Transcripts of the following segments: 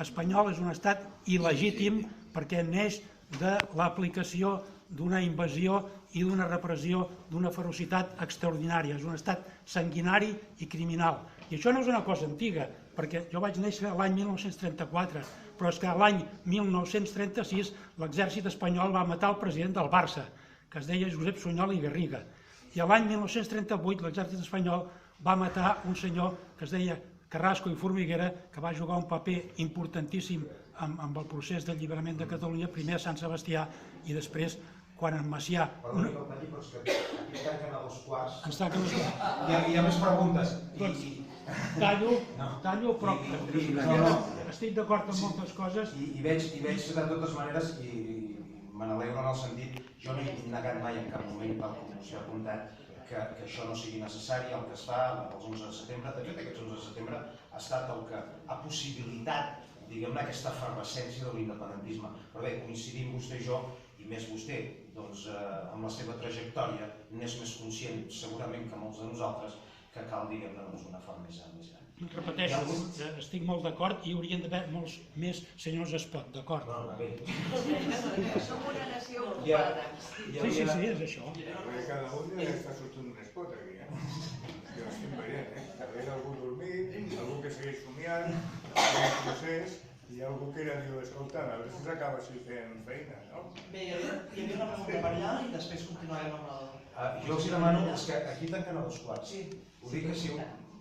espanyol és un estat il·legítim perquè neix de l'aplicació d'una invasió i d'una repressió d'una ferocitat extraordinària. És un estat sanguinari i criminal. I això no és una cosa antiga, perquè jo vaig néixer l'any 1934, però és que l'any 1936 l'exèrcit espanyol va matar el president del Barça, que es deia Josep Sunyol i Garriga. I l'any 1938 l'exèrcit espanyol va matar un senyor que es deia Carrasco i Formiguera, que va jugar un paper importantíssim amb el procés d'alliberament de Catalunya, primer a Sant Sebastià i després quan en Macià... Perdoni que el talli, però és que aquí tanquen a 2:15. Ens tanquen a 2:15. Hi ha més preguntes. Tallo, però estic d'acord amb moltes coses. I veig de totes maneres, i me n'alegro en el sentit, jo no he negat mai en cap moment, tal com s'ha apuntat, que això no sigui necessari, el que es fa els 11 de setembre. De fet, aquests 11 de setembre ha estat el que ha possibilitat, diguem-ne, aquesta efervescència de l'independentisme. Però bé, coincidim vostè i jo, i més vostè, doncs, amb la seva trajectòria, n'és més conscient, segurament que molts de nosaltres, que cal, diguem-ne, una fermesa més gran. Repeteixo, estic molt d'acord i haurien d'haver molts més senyors Espot, d'acord? Som una nació ocupada. Sí, és això. Cada un està sortint un Espot aquí, Jo estic veient, Darrere algú dormint, algú que segueix somiant, un procés, i algú que era diu, escolta, a veure si s'acaba així fent feina, no? Bé, hi havia una pregunta per allà i després continuarem amb el... Jo els demano, és que aquí tanquen a 2:15. Sí. Ho dic així,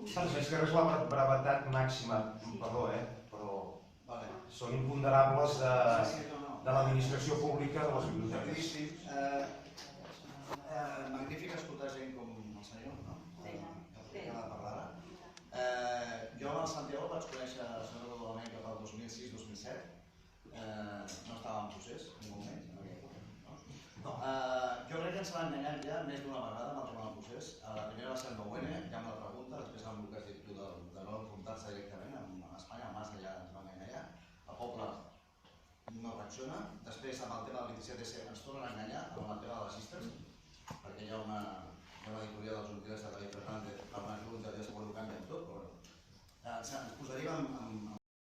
és que res la brevetat màxima, perdó, però són imponderables de l'administració pública de les biblioteques. Sí, magnífic escoltar gent com el senyor, no? Que acaba de parlar ara. Jo amb el Santiago vaig conèixer el senyor Rodolament cap al 2006-2007. No estava en procés, en un moment, en aquella època. Jo crec que ens van enganyar ja més d'una vegada amb el tema del procés. La primera va ser el 9N, ja amb la pregunta, després amb el que has dit tu de no enfrontar-se directament amb Espanya, el Mas ja ens van enganyar. El poble no reacciona. Després amb el tema del 27S ens tornen a enganyar amb el tema de les llistes, perquè hi ha una editoria dels Junqueras de David Fernández per una junta de seguretat que canvia tot, però ens posaríem amb